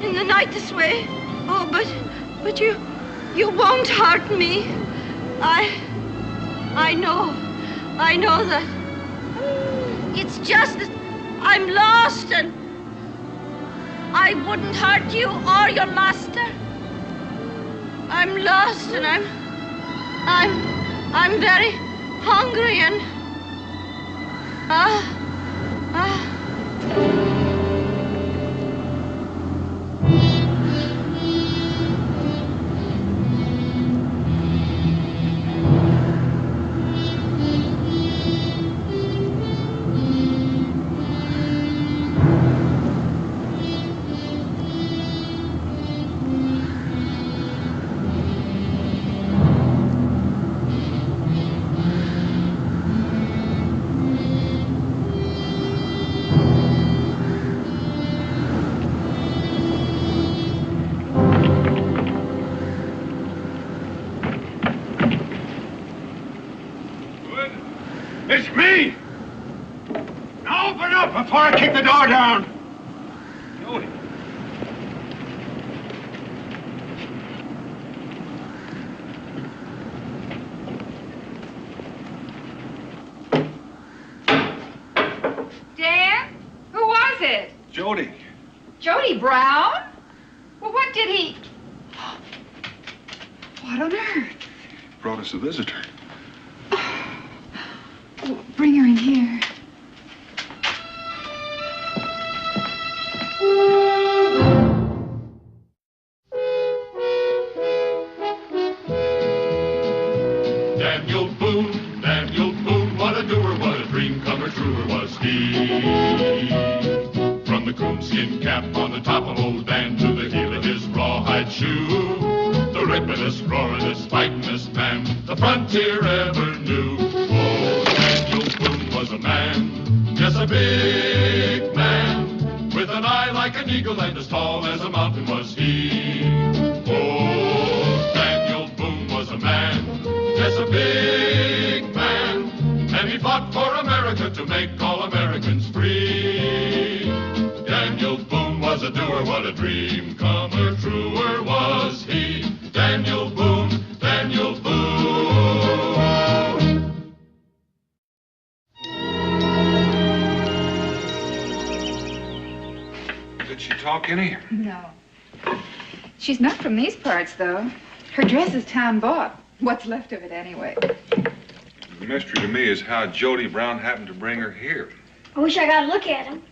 in the night this way. Oh, but you won't hurt me. I know that. It's just that I'm lost and I wouldn't hurt you or your master. I'm lost and I'm very hungry and It's me! Now open up before I kick the door down! Jody. Dan? Who was it? Jody. Jody Brown? Well, what did he... What on earth? Brought us a visitor. Oh, bring her in here. Daniel Boone, what a doer, what a dream comer, truer was he. From the coonskin cap on the top of old Dan to the heel of his rawhide shoe, the rippin'est, roaring'est, fighting'est man the frontier ever knew. Oh, Daniel Boone was a man, yes, a big man, with an eye like an eagle and as tall as a mountain was he. Oh, Daniel Boone was a man, yes, a big man, and he fought for America to make all Americans free. Daniel Boone was a doer, what a dream comer, truer was he. Daniel Boone, Daniel Boone. Did she talk any? No. She's not from these parts, though. Her dress is town bought. What's left of it, anyway? The mystery to me is how Jody Brown happened to bring her here. I wish I got a look at him.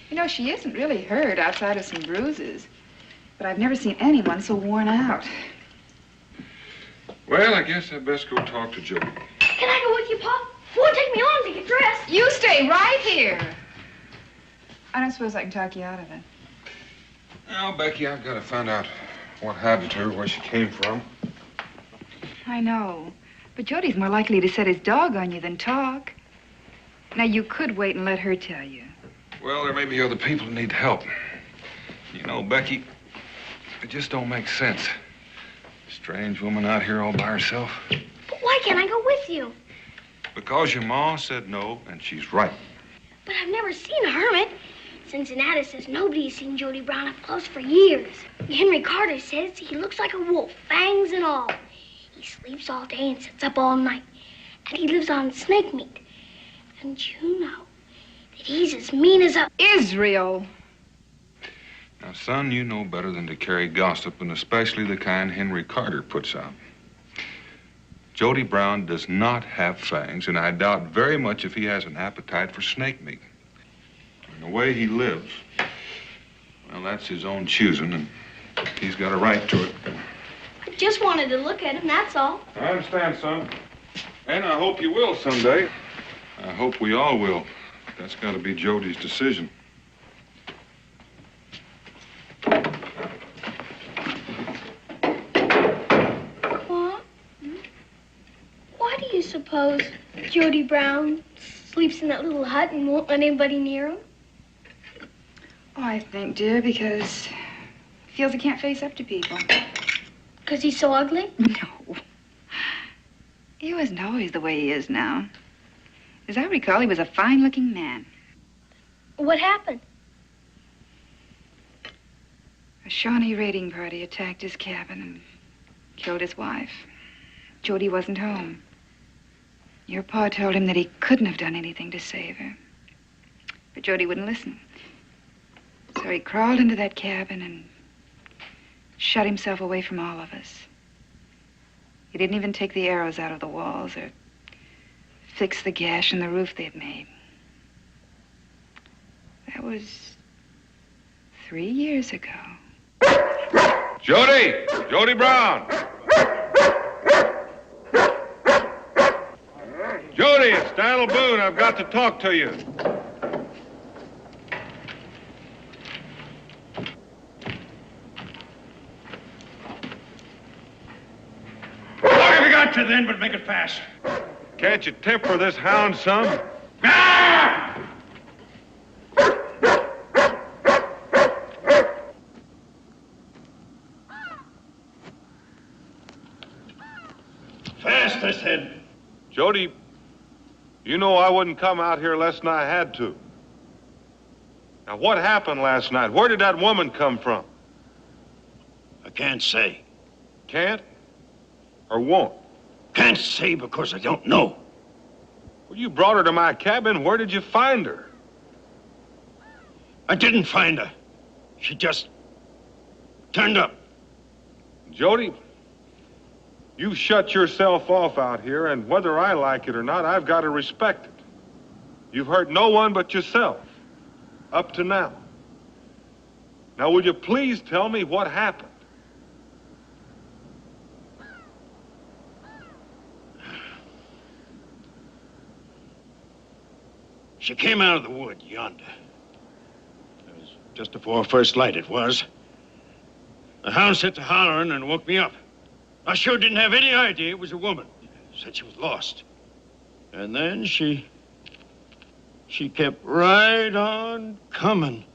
You know, she isn't really hurt outside of some bruises. But I've never seen anyone so worn out. Well, I guess I'd best go talk to Jody. Can I go with you, Pop? It won't take me long to get dressed. You stay right here. I don't suppose I can talk you out of it. Now, Becky, I've got to find out what happened to her, where she came from. I know. But Jody's more likely to set his dog on you than talk. Now, you could wait and let her tell you. Well, there may be other people who need help. You know, Becky, it just don't make sense. Strange woman out here all by herself. But why can't I go with you? Because your ma said no, and she's right. But I've never seen a hermit. Cincinnati says nobody's seen Jody Brown up close for years. Henry Carter says he looks like a wolf, fangs and all. He sleeps all day and sits up all night. And he lives on snake meat. And you know that he's as mean as a... Israel! Now, son, you know better than to carry gossip, and especially the kind Henry Carter puts out. Jody Brown does not have fangs, and I doubt very much if he has an appetite for snake meat. And the way he lives, well, that's his own choosing, and he's got a right to it. I just wanted to look at him, that's all. I understand, son. And I hope you will someday. I hope we all will. That's got to be Jody's decision. What? Why do you suppose Jody Brown sleeps in that little hut and won't let anybody near him? Oh, I think, dear, because he feels he can't face up to people. Because he's so ugly? No. He wasn't always the way he is now. As I recall, he was a fine-looking man. What happened? A Shawnee raiding party attacked his cabin and killed his wife. Jody wasn't home. Your pa told him that he couldn't have done anything to save her. But Jody wouldn't listen. So he crawled into that cabin and shut himself away from all of us. He didn't even take the arrows out of the walls or fix the gash in the roof they'd made. That was 3 years ago. Jody! Jody Brown! Jody, it's Daniel Boone. I've got to talk to you. What have you got to then, but make it fast? Can't you temper this hound some? Ah! Fast, I said. Jody, you know I wouldn't come out here less than I had to. Now, what happened last night? Where did that woman come from? I can't say. Can't? Or won't? Can't say because I don't know. Well, you brought her to my cabin. Where did you find her? I didn't find her. She just turned up. Jody, you've shut yourself off out here, and whether I like it or not, I've got to respect it. You've hurt no one but yourself, up to now. Now, will you please tell me what happened? She came out of the wood yonder. It was just before first light, it was. The hound set to hollering and woke me up. I sure didn't have any idea it was a woman. Said she was lost. And then she kept right on coming.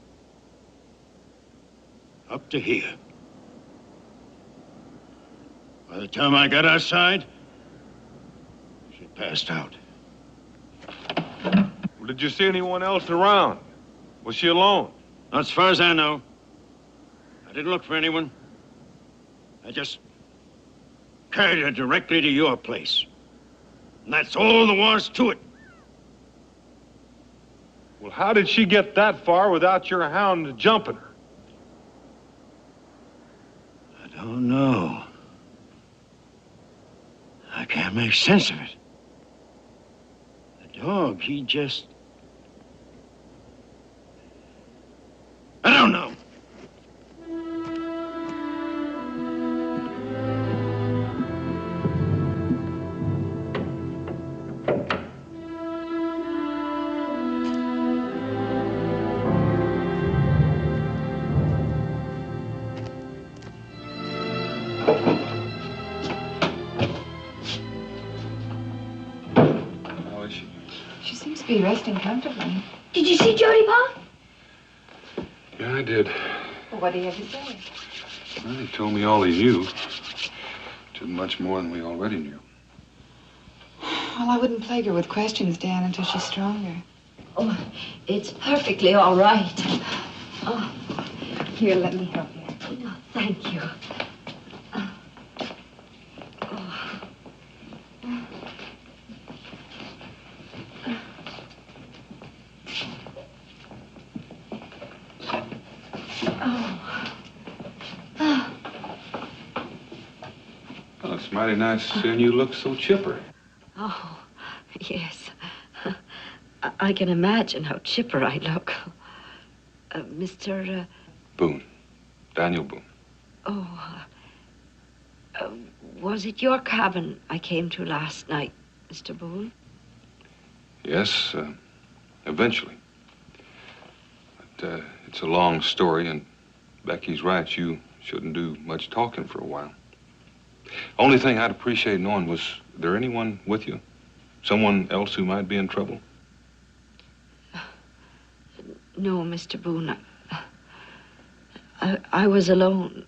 Up to here. By the time I got outside, she passed out. Well, did you see anyone else around? Was she alone? Not as far as I know. I didn't look for anyone. I just carried her directly to your place. And that's all there was to it. Well, how did she get that far without your hound jumping her? I don't know. I can't make sense of it. The dog, he just... I don't know. How is she? She seems to be resting comfortably. Did you see Jody, Pa? Yeah, I did. Well, what do you have to say? Well, he told me all he knew. Which is much more than we already knew. Well, I wouldn't plague her with questions, Dan, until she's stronger. Oh, it's perfectly all right. Oh, Here, let me help you. no, thank you. Well, it's mighty nice seeing you look so chipper. Oh, yes. I can imagine how chipper I look. Mr. Boone. Daniel Boone. Was it your cabin I came to last night, Mr. Boone? Yes, eventually. But it's a long story, and Becky's right. You shouldn't do much talking for a while. Only thing I'd appreciate knowing was there anyone with you? Someone else who might be in trouble? No, Mr. Boone. I was alone.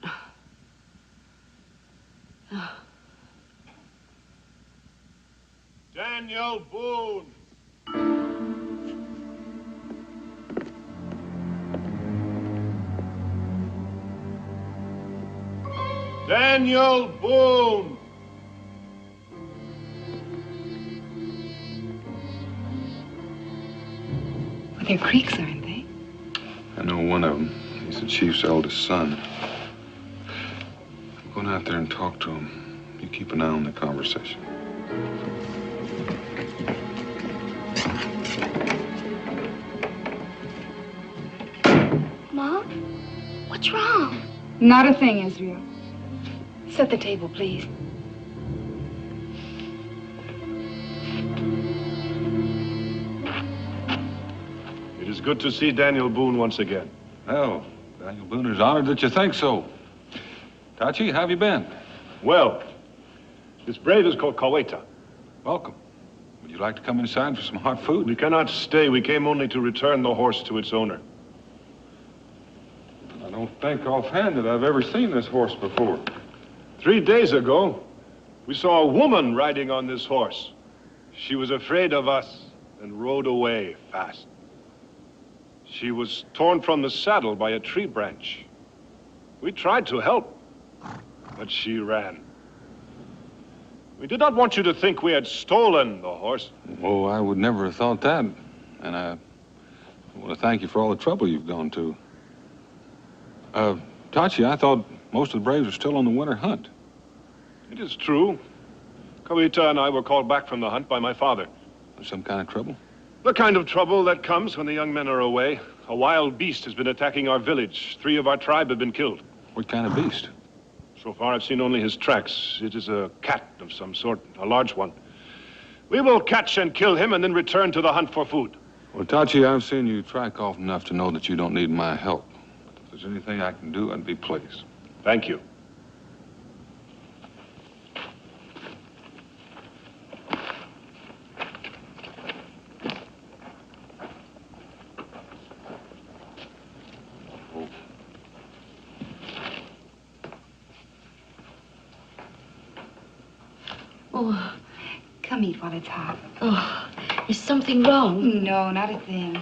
Daniel Boone! Daniel Boone! Well, they're Creeks, aren't they? I know one of them. He's the chief's eldest son. I'm going out there and talk to him. You keep an eye on the conversation. Mom? What's wrong? Not a thing, Israel. Set the table, please. It is good to see Daniel Boone once again. Well, Daniel Boone is honored that you think so. Tachi, how have you been? Well, this brave is called Kaweta. Welcome. Would you like to come inside for some hot food? We cannot stay. We came only to return the horse to its owner. I don't think offhand that I've ever seen this horse before. 3 days ago, we saw a woman riding on this horse. She was afraid of us and rode away fast. She was torn from the saddle by a tree branch. We tried to help, but she ran. We did not want you to think we had stolen the horse. Oh, I would never have thought that. And I want to thank you for all the trouble you've gone to. Tachi, I thought most of the braves are still on the winter hunt. It is true. Kawita and I were called back from the hunt by my father. Some kind of trouble? The kind of trouble that comes when the young men are away. A wild beast has been attacking our village. 3 of our tribe have been killed. What kind of beast? So far, I've seen only his tracks. It is a cat of some sort, a large one. We will catch and kill him and then return to the hunt for food. Well, Tachi, I've seen you track often enough to know that you don't need my help. But if there's anything I can do, I'd be pleased. Thank you. Oh, come eat while it's hot. Oh, is something wrong? No, not a thing.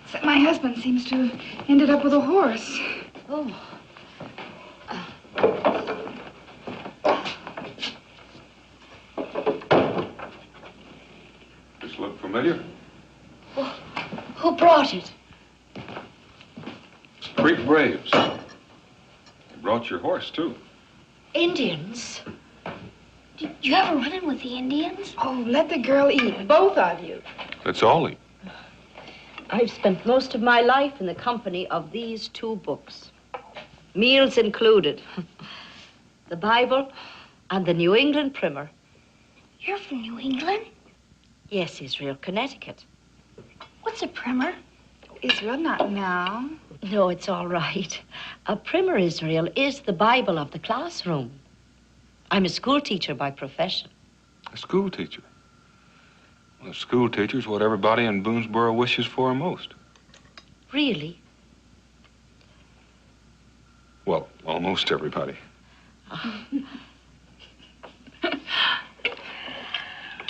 Except my husband seems to have ended up with a horse. Oh. This look familiar? Oh, who brought it? Creek Braves. They brought your horse, too. Indians? Did you ever run in with the Indians? Oh, let the girl eat, both of you. Let's all eat. I've spent most of my life in the company of these 2 books. Meals included. The Bible and the New England Primer. You're from New England? Yes, Israel, Connecticut. What's a primer? Israel, not now. No, it's all right. A primer, Israel, is the Bible of the classroom. I'm a school teacher by profession. A school teacher? Well, a school teacher's what everybody in Boonesboro wishes for most. Really? Well, almost everybody.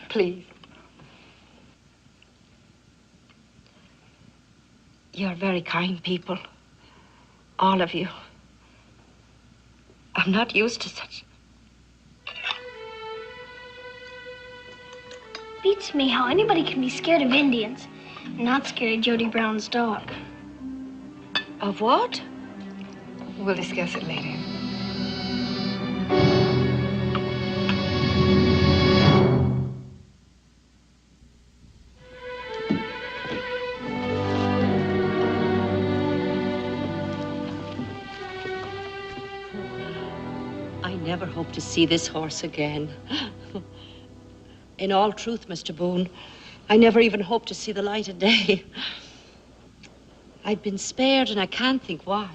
Please. You're very kind people. All of you. I'm not used to such... Beats me how anybody can be scared of Indians and not scared of Jody Brown's dog. Of what? We'll discuss it later. I never hope to see this horse again. In all truth, Mr. Boone, I never even hoped to see the light of day. I've been spared, and I can't think why.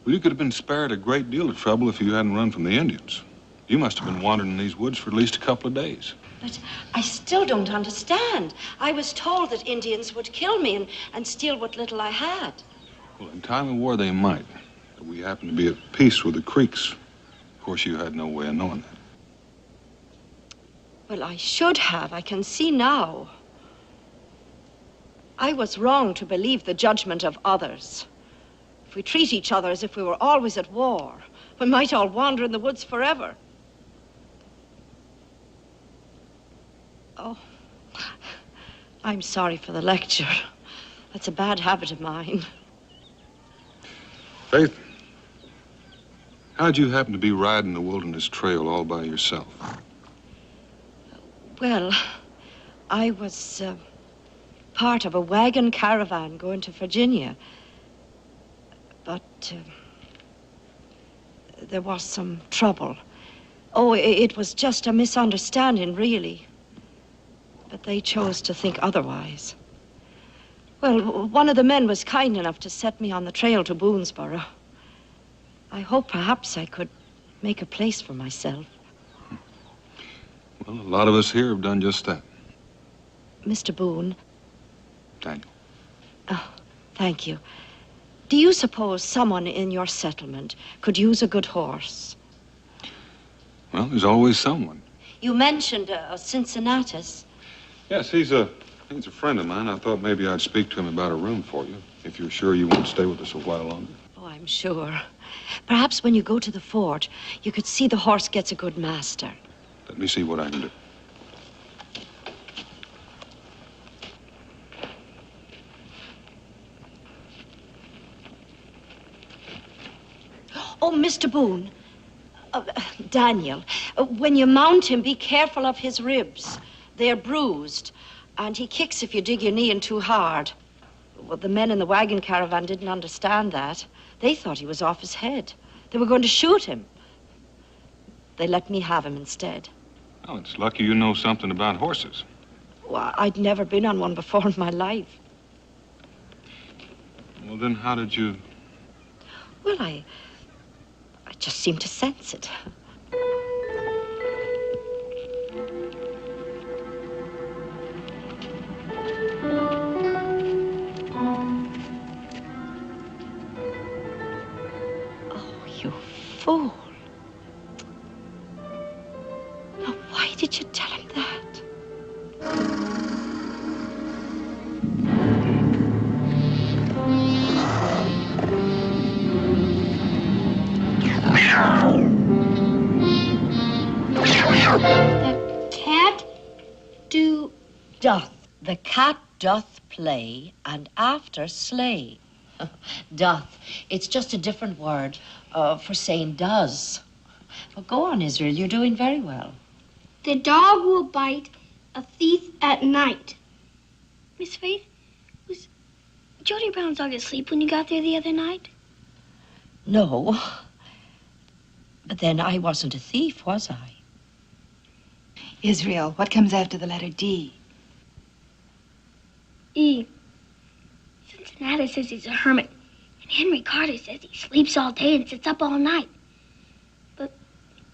Well, you could have been spared a great deal of trouble if you hadn't run from the Indians. You must have been wandering in these woods for at least a couple of days. But I still don't understand. I was told that Indians would kill me and steal what little I had. Well, in time of war, they might. But we happen to be at peace with the Creeks. Of course, you had no way of knowing that. Well, I should have. I can see now. I was wrong to believe the judgment of others. If we treat each other as if we were always at war, we might all wander in the woods forever. Oh, I'm sorry for the lecture. That's a bad habit of mine. Faith, how'd you happen to be riding the wilderness trail all by yourself? Well, I was part of a wagon caravan going to Virginia. But there was some trouble. Oh, it was just a misunderstanding, really. But they chose to think otherwise. Well, one of the men was kind enough to set me on the trail to Boonesboro. I hope perhaps I could make a place for myself. Well, a lot of us here have done just that. Mr. Boone. Daniel. Oh, thank you. Do you suppose someone in your settlement could use a good horse? Well, there's always someone. You mentioned Cincinnatus. Yes, he's a friend of mine. I thought maybe I'd speak to him about a room for you, if you're sure you won't stay with us a while longer. Oh, I'm sure. Perhaps when you go to the fort, you could see the horse gets a good master. Let me see what I can do. Oh, Mr. Boone. Daniel, when you mount him, be careful of his ribs. They're bruised, and he kicks if you dig your knee in too hard. Well, the men in the wagon caravan didn't understand that. They thought he was off his head. They were going to shoot him. They let me have him instead. Well, it's lucky you know something about horses. Well, I'd never been on one before in my life. Well, then how did you... Well, I just seemed to sense it. Oh, you fool. Now, why did you tell him that? The cat doth. The cat doth play, and after slay. Doth. It's just a different word for saying does. Well, go on, Israel. You're doing very well. The dog will bite a thief at night. Miss Faith, was Jody Brown's dog asleep when you got there the other night? No. But then I wasn't a thief, was I? Israel, what comes after the letter D? E. Cincinnati says he's a hermit, and Henry Carter says he sleeps all day and sits up all night. But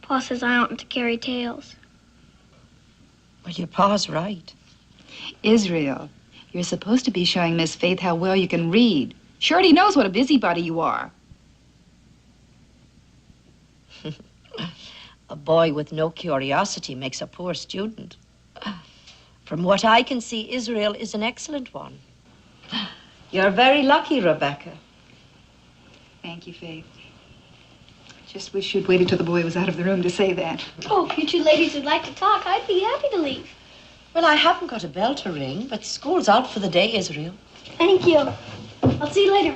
Pa says I oughtn't to carry tales. Well, your pa's right. Israel, you're supposed to be showing Miss Faith how well you can read. Shorty knows what a busybody you are. A boy with no curiosity makes a poor student. From what I can see, Israel is an excellent one. You're very lucky, Rebecca. Thank you, Faith. Just wish you'd waited till the boy was out of the room to say that. Oh, if you two ladies would like to talk, I'd be happy to leave. Well, I haven't got a bell to ring, but school's out for the day, Israel. Thank you. I'll see you later.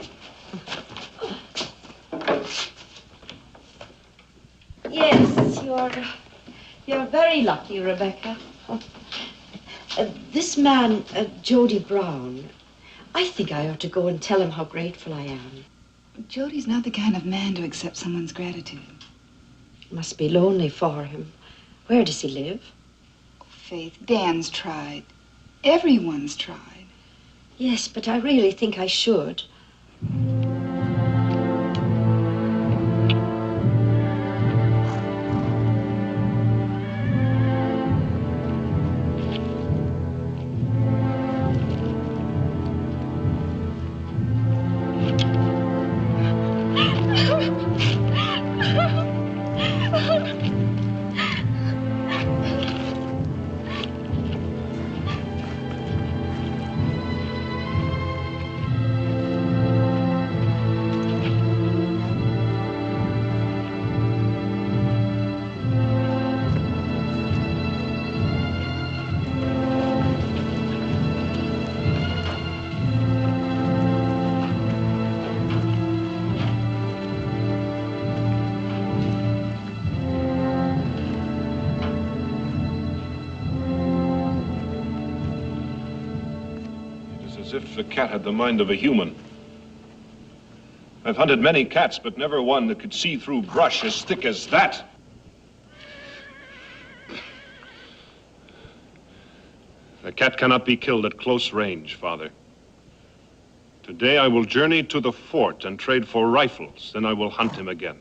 Yes, you're very lucky, Rebecca. This man, Jody Brown, I think I ought to go and tell him how grateful I am. Jody's not the kind of man to accept someone's gratitude. It must be lonely for him. Where does he live? Faith, Dan's tried. Everyone's tried. Yes, but I really think I should. as if the cat had the mind of a human. I've hunted many cats, but never one that could see through brush as thick as that. The cat cannot be killed at close range, Father. Today I will journey to the fort and trade for rifles, then I will hunt him again.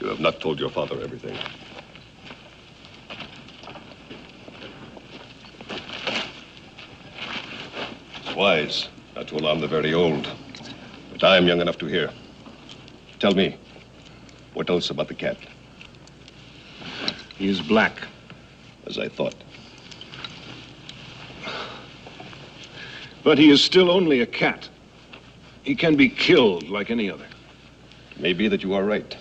You have not told your father everything. It's wise not to alarm the very old, but I am young enough to hear. Tell me, what else about the cat? He is black. As I thought. But he is still only a cat. He can be killed like any other. It may be that you are right.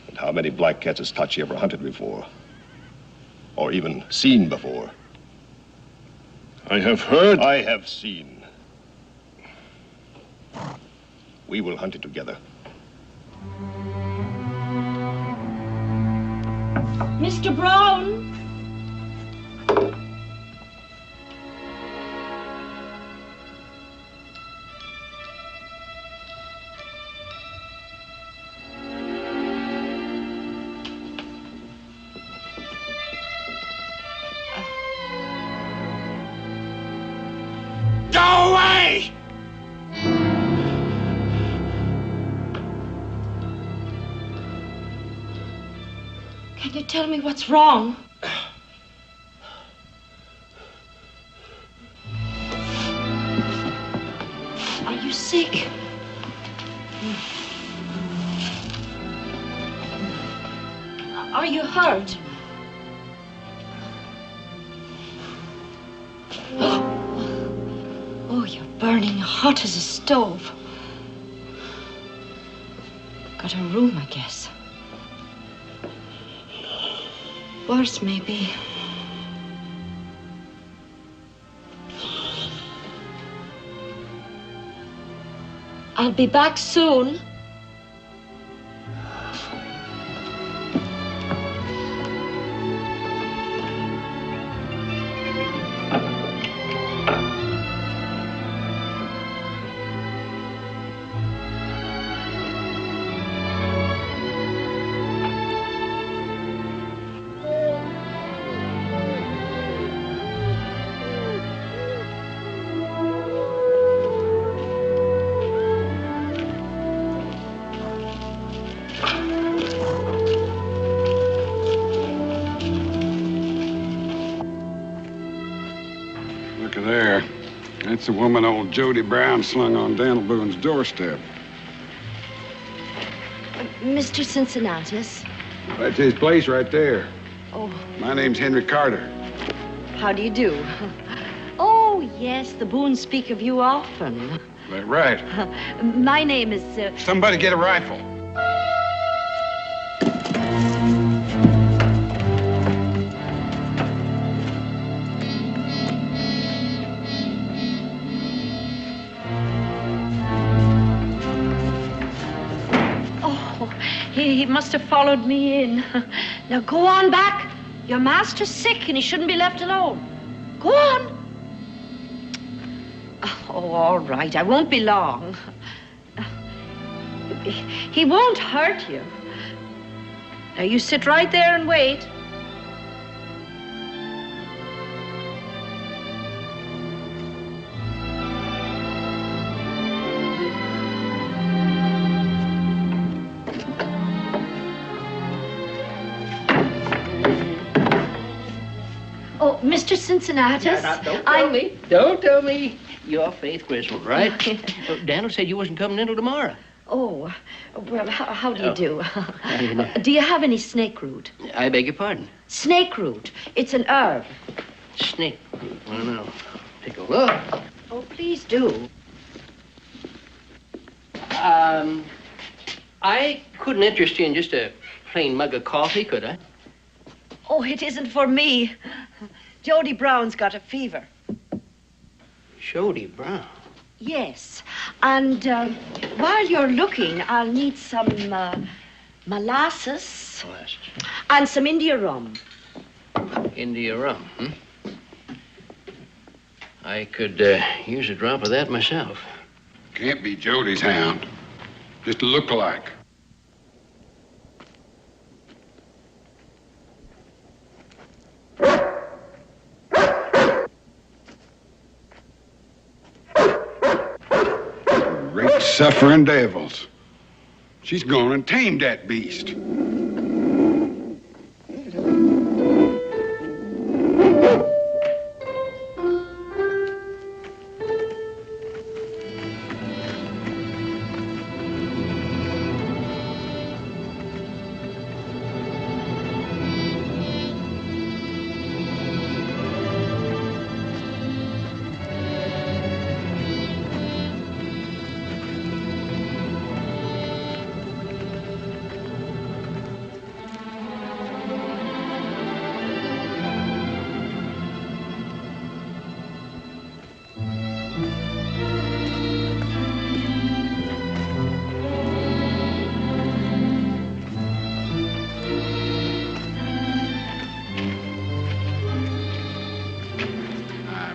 But how many black cats has Tachi ever hunted before? Or even seen before? I have heard. I have seen. We will hunt it together. Mr. Brown? Go away! Can you tell me what's wrong? Are you sick? Are you hurt? Oh, you're burning hot as a stove. Got a room, I guess. Worse, maybe. I'll be back soon. There. That's the woman old Jody Brown slung on Daniel Boone's doorstep. Mr. Cincinnatus. That's his place right there. Oh, My name's Henry Carter. how do you do? Oh, yes, the Boones speak of you often. That right. My name is... Somebody get a rifle. He must have followed me in. Now go on back. Your master's sick and he shouldn't be left alone. Go on. Oh, all right. I won't be long. He won't hurt you. Now you sit right there and wait. Oh, Mr. Cincinnatus. Don't tell me. Don't tell me. You're Faith Griswold, right? Daniel said you wasn't coming in till tomorrow. Oh, well, how do you do? Do you have any snake root? I beg your pardon? Snake root. It's an herb. Snake root. Well, now, take a look. Oh, please do. I couldn't interest you in just a plain mug of coffee, could I? Oh, it isn't for me. Jody Brown's got a fever. Jody Brown? Yes. And while you're looking, I'll need some molasses, Molasses. and some India rum. India rum, I could use a drop of that myself. Can't be Jody's hound. Just a look-alike. Great suffering devils. She's gone and tamed that beast.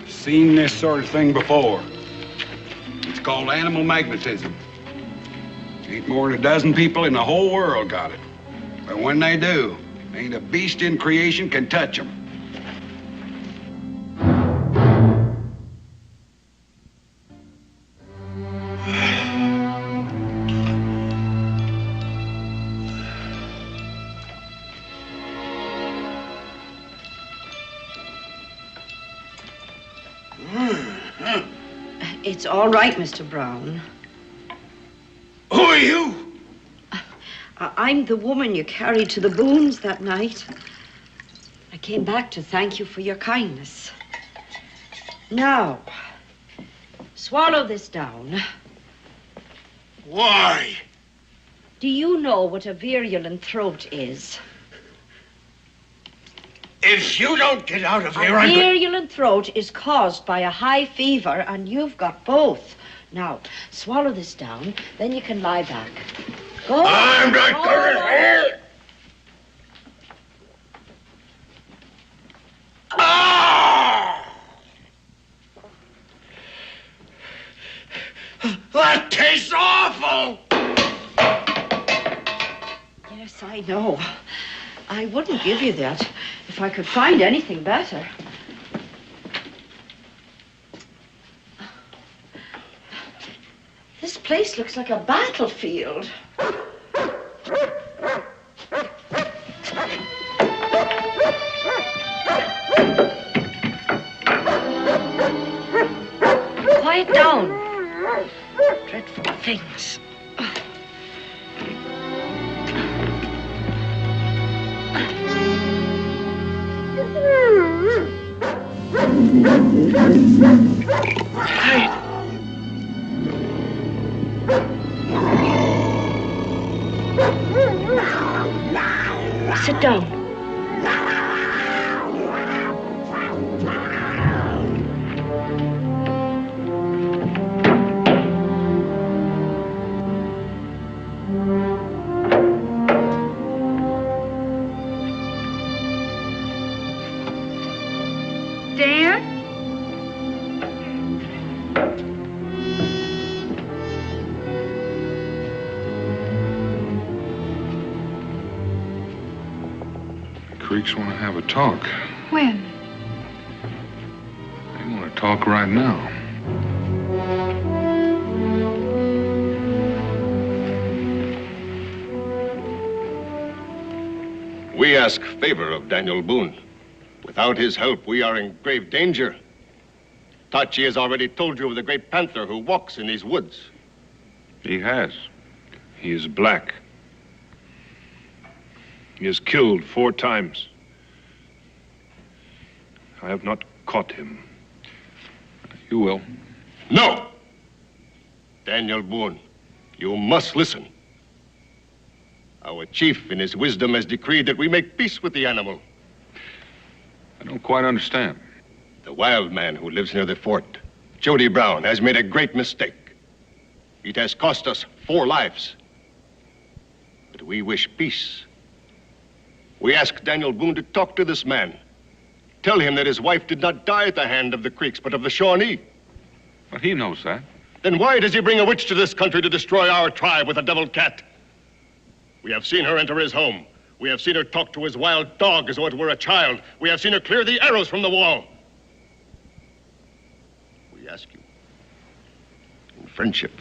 Seen this sort of thing before. It's called animal magnetism. Ain't more than a dozen people in the whole world got it. But when they do, ain't a beast in creation can touch them. It's all right, Mr. Brown. Who are you? I'm the woman you carried to the Boones that night. I came back to thank you for your kindness. Now, swallow this down. Why? Do you know what a virulent throat is? If you don't get out of here, A virulent throat is caused by a high fever, and you've got both. Now, swallow this down, then you can lie back. Go. I'm not going to hell. Ah! That tastes awful. Yes, I know. I wouldn't give you that if I could find anything better. This place looks like a battlefield. Quiet down. Dreadful things. Sit down. Dan? Creeks want to have a talk. When? They want to talk right now. We ask favor of Daniel Boone. Without his help, we are in grave danger. Tachi has already told you of the great panther who walks in these woods. He has. He is black. He is killed 4 times. I have not caught him. You will. No! Daniel Boone, you must listen. Our chief, in his wisdom, has decreed that we make peace with the animal. I don't quite understand. The wild man who lives near the fort, Jody Brown, has made a great mistake. It has cost us 4 lives. The that we wish peace. We ask Daniel Boone to talk to this man. Tell him that his wife did not die at the hand of the Creeks, but of the Shawnee. But he knows that. Then why does he bring a witch to this country to destroy our tribe with a devil cat? We have seen her enter his home. We have seen her talk to his wild dog as though it were a child. We have seen her clear the arrows from the wall. We ask you, in friendship,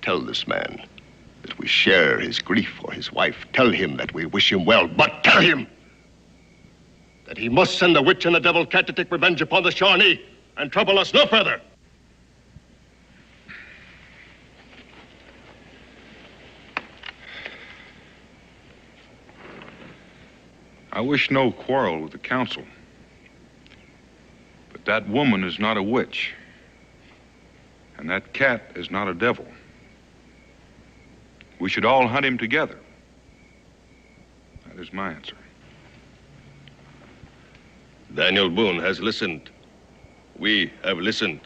tell this man that we share his grief for his wife. Tell him that we wish him well, but tell him that he must send the witch and the devil cat to take revenge upon the Shawnee and trouble us no further. I wish no quarrel with the council. But that woman is not a witch. And that cat is not a devil. We should all hunt him together. That is my answer. Daniel Boone has listened. We have listened.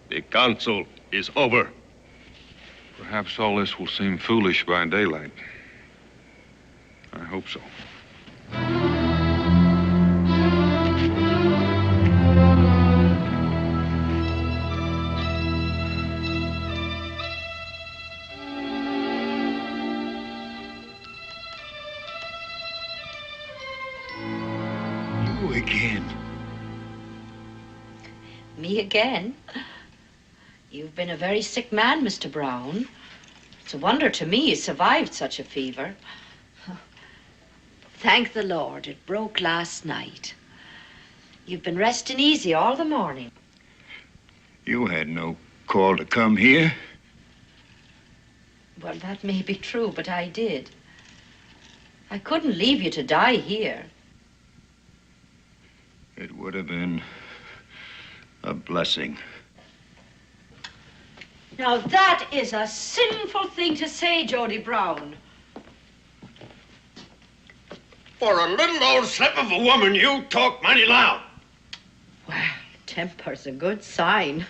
The council is over. Perhaps all this will seem foolish by daylight. I hope so. You again. Me again? You've been a very sick man, Mr. Brown. It's a wonder to me you survived such a fever. Thank the Lord, it broke last night. You've been resting easy all the morning. You had no call to come here. Well, that may be true, but I did. I couldn't leave you to die here. It would have been a blessing. Now, that is a sinful thing to say, Jody Brown. For a little old slip of a woman, you talk mighty loud. Well, temper's a good sign.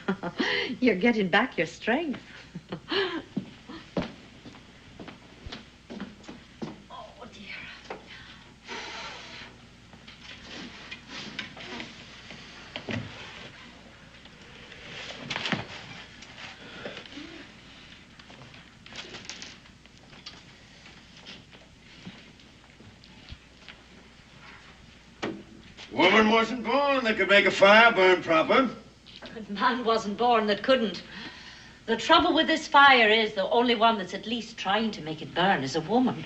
You're getting back your strength. Oh, dear. Woman wasn't born that could make a fire burn proper. But man wasn't born that couldn't. The trouble with this fire is the only one that's at least trying to make it burn is a woman.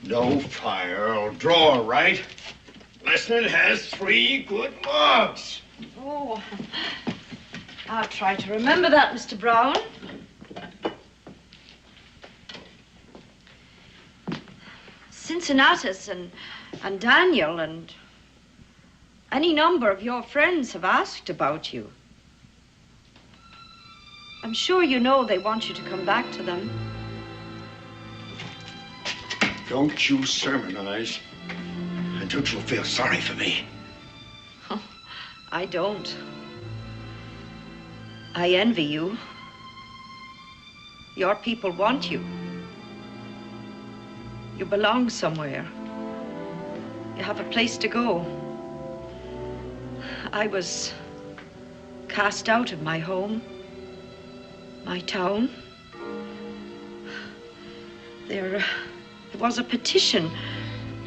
No fire'll draw right. Unless it has 3 good logs. Oh, I'll try to remember that, Mr. Brown. Cincinnatus and Daniel and any number of your friends have asked about you. I'm sure you know they want you to come back to them. Don't you sermonize until you'll feel sorry for me. Oh, I don't. I envy you. Your people want you. You belong somewhere. You have a place to go. I was cast out of my home, my town. There was a petition.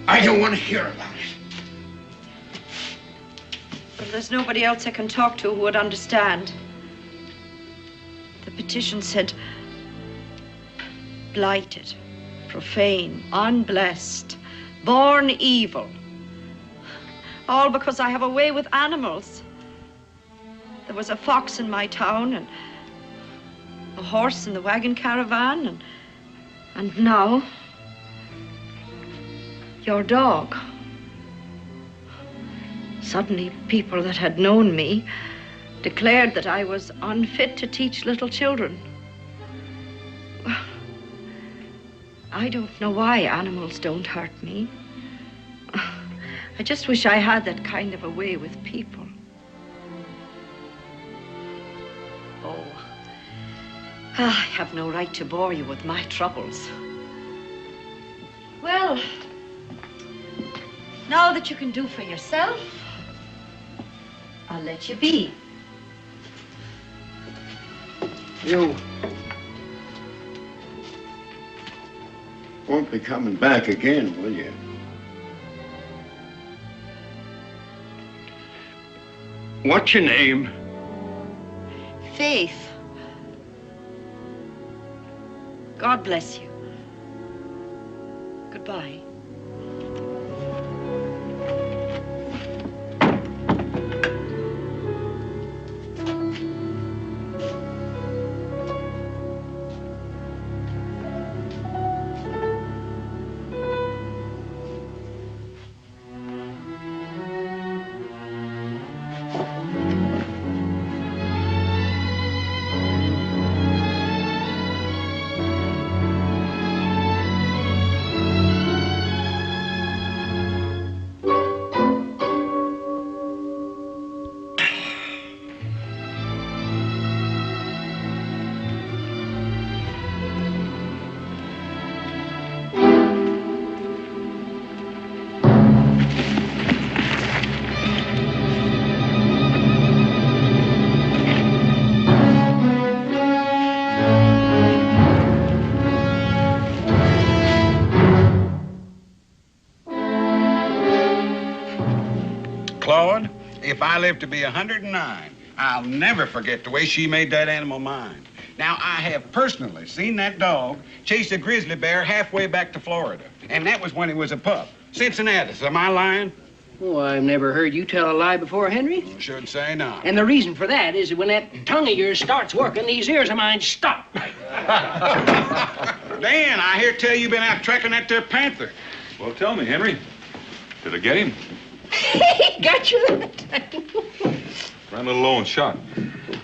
I don't want to hear about it. But there's nobody else I can talk to who would understand. The petition said, blighted, profane, unblessed, born evil. All because I have a way with animals. There was a fox in my town and a horse in the wagon caravan and now your dog. Suddenly, people that had known me declared that I was unfit to teach little children. I don't know why animals don't hurt me. I just wish I had that kind of a way with people. Oh, I have no right to bore you with my troubles. Well, now that you can do for yourself, I'll let you be. You won't be coming back again, will you? What's your name? Faith. God bless you. Goodbye. If I live to be 109, I'll never forget the way she made that animal mine. Now, I have personally seen that dog chase a grizzly bear halfway back to Florida. And that was when he was a pup. Cincinnati, am I lying? Oh, I've never heard you tell a lie before, Henry. Should say not. And the reason for that is that when that tongue of yours starts working, these ears of mine stop. Dan, I hear tell you been out tracking that there panther. Well, tell me, Henry, did I get him? Got you that time. Ran a little low and shot.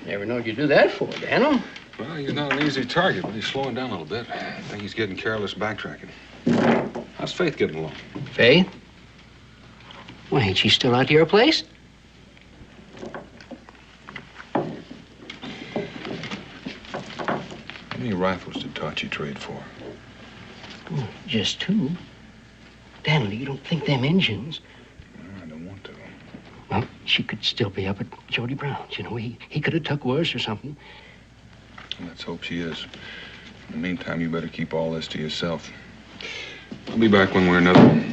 Never knowed you'd do that for, Daniel. Well, he's not an easy target, but he's slowing down a little bit. I think he's getting careless backtracking. How's Faith getting along? Faith? Well, ain't she still out to your place? How many rifles did Tachi trade for? Oh, just 2. Daniel, you don't think them engines... I don't want to. Well, she could still be up at Jody Brown's. You know, he could have took worse or something. Let's hope she is. In the meantime, you better keep all this to yourself. I'll be back one way or another.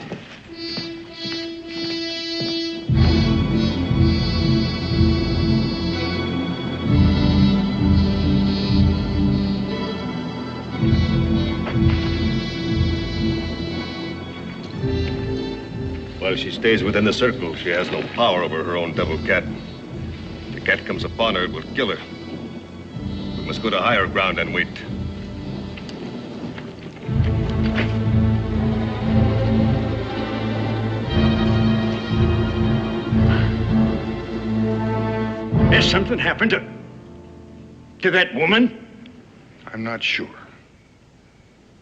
While she stays within the circle, she has no power over her own devil cat. If the cat comes upon her, it will kill her. We must go to higher ground and wait. Has something happened to that woman? I'm not sure.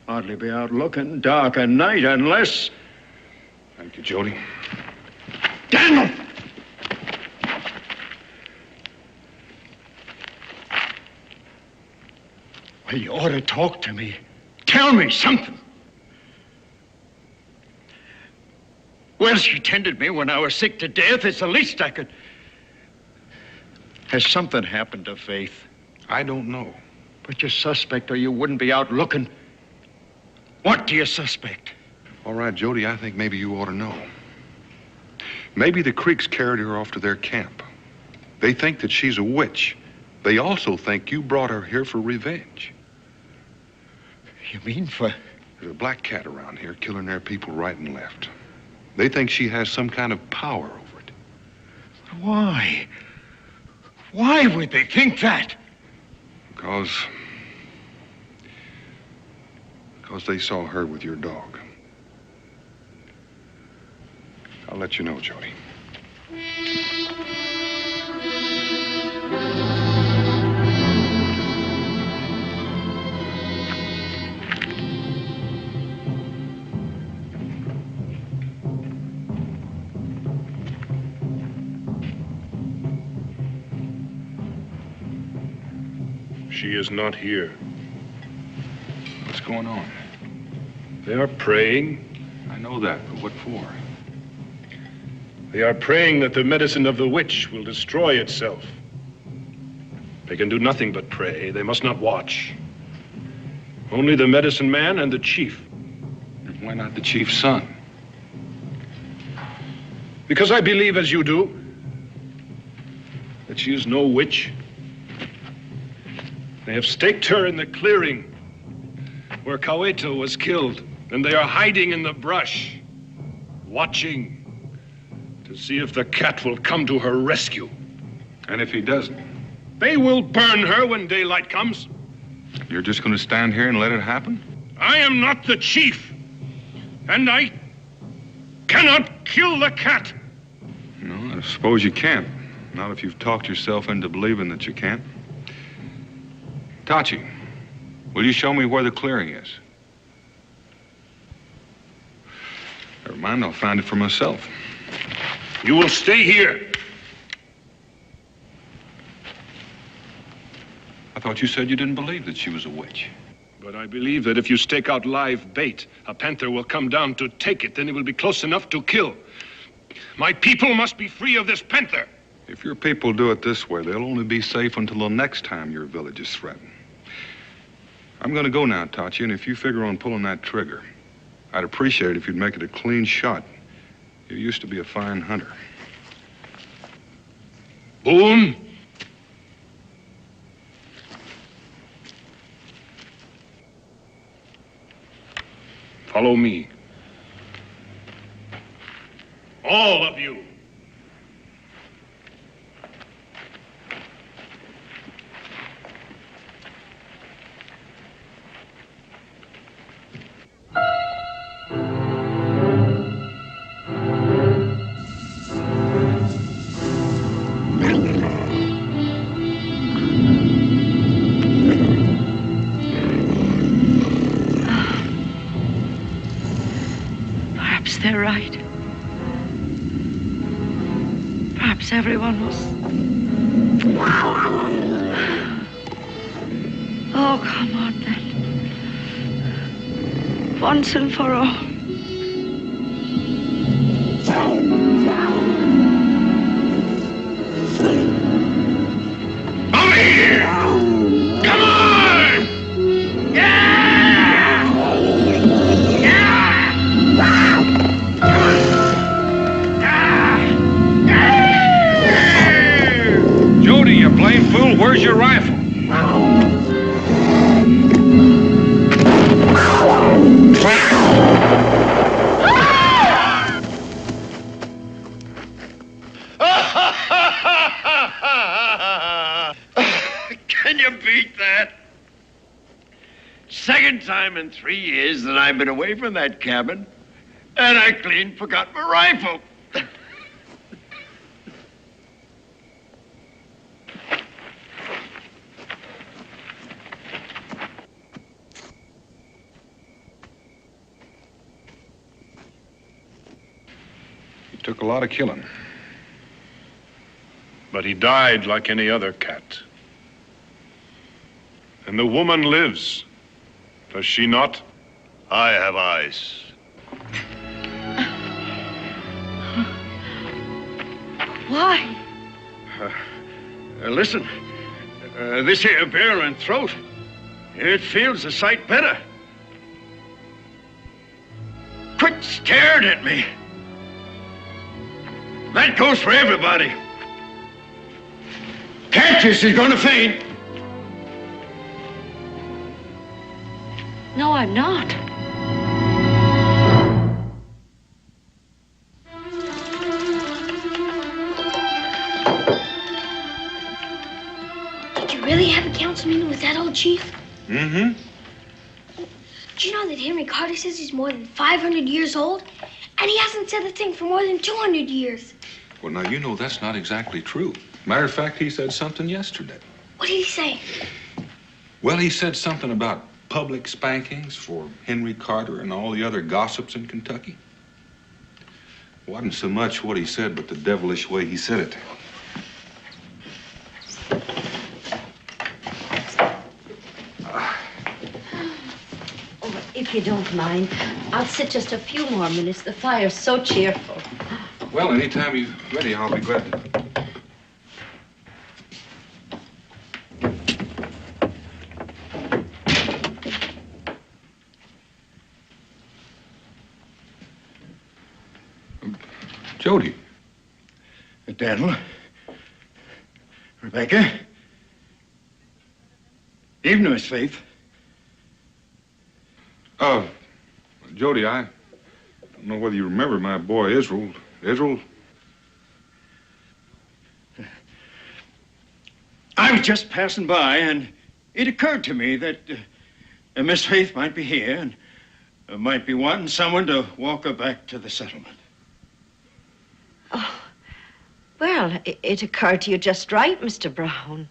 Hardly be out looking dark at night unless... Thank you, Jody. Daniel! Well, you ought to talk to me. Tell me something. Well, she tended me when I was sick to death. It's the least I could... Has something happened to Faith? I don't know. But you suspect or you wouldn't be out looking. What do you suspect? All right, Jody, I think maybe you ought to know. Maybe the Creeks carried her off to their camp. They think that she's a witch. They also think you brought her here for revenge. You mean for... There's a black cat around here killing their people right and left. They think she has some kind of power over it. Why? Why would they think that? Because they saw her with your dog. I'll let you know, Jody. She is not here. What's going on? They are praying. I know that, but what for? They are praying that the medicine of the witch will destroy itself. They can do nothing but pray. They must not watch. Only the medicine man and the chief. And why not the chief's son? Because I believe, as you do, that she is no witch. They have staked her in the clearing where Kaweto was killed, and they are hiding in the brush, watching to see if the cat will come to her rescue. And if he doesn't? They will burn her when daylight comes. You're just going to stand here and let it happen? I am not the chief, and I cannot kill the cat. No, I suppose you can't. Not if you've talked yourself into believing that you can't. Tachi, will you show me where the clearing is? Never mind, I'll find it for myself. You will stay here. I thought you said you didn't believe that she was a witch. But I believe that if you stake out live bait, a panther will come down to take it, then it will be close enough to kill. My people must be free of this panther. If your people do it this way, they'll only be safe until the next time your village is threatened. I'm going to go now, Tachi, and if you figure on pulling that trigger, I'd appreciate it if you'd make it a clean shot. You used to be a fine hunter. Boone? Follow me. All of you. Perhaps they're right. Perhaps everyone was... Oh, come on then. Once and for all. Over here! Come on! Yeah! Yeah! Jody, you blame fool, where's your rifle? Can you beat that? Second time in 3 years that I've been away from that cabin, and I clean forgot my rifle. He took a lot of killing. But he died like any other cat. And the woman lives. Does she not? I have eyes. Why? Listen, this here barrel and throat, it feels a sight better. Quit staring at me. That goes for everybody. Catches is gonna faint. No, I'm not. Did you really have a council meeting with that old chief? Mm-hmm. Do you know that Henry Carter says he's more than 500 years old? And he hasn't said a thing for more than 200 years. Well, now, you know that's not exactly true. Matter of fact, he said something yesterday. What did he say? Well, he said something about public spankings for Henry Carter and all the other gossips in Kentucky. Wasn't so much what he said, but the devilish way he said it. If you don't mind, I'll sit just a few more minutes. The fire's so cheerful. Well, anytime you're ready, I'll be glad to. Jody. Daniel. Rebecca. Evening, Miss Faith. Jody, I don't know whether you remember my boy Israel. Israel? I was just passing by, and it occurred to me that Miss Faith might be here and might be wanting someone to walk her back to the settlement. Oh, well, it occurred to you just right, Mr. Brown.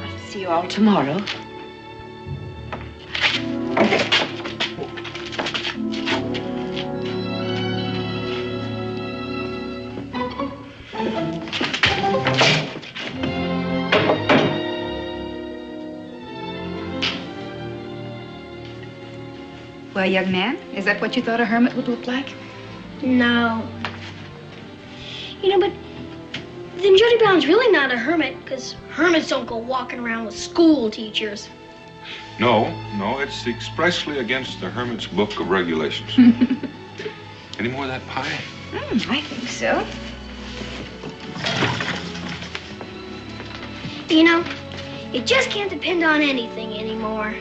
I'll see you all tomorrow. Well, young man, is that what you thought a hermit would look like? No. You know, but then Jody Brown's really not a hermit, because hermits don't go walking around with school teachers. No, it's expressly against the Hermit's Book of Regulations. Any more of that pie? I think so. You know, you just can't depend on anything anymore.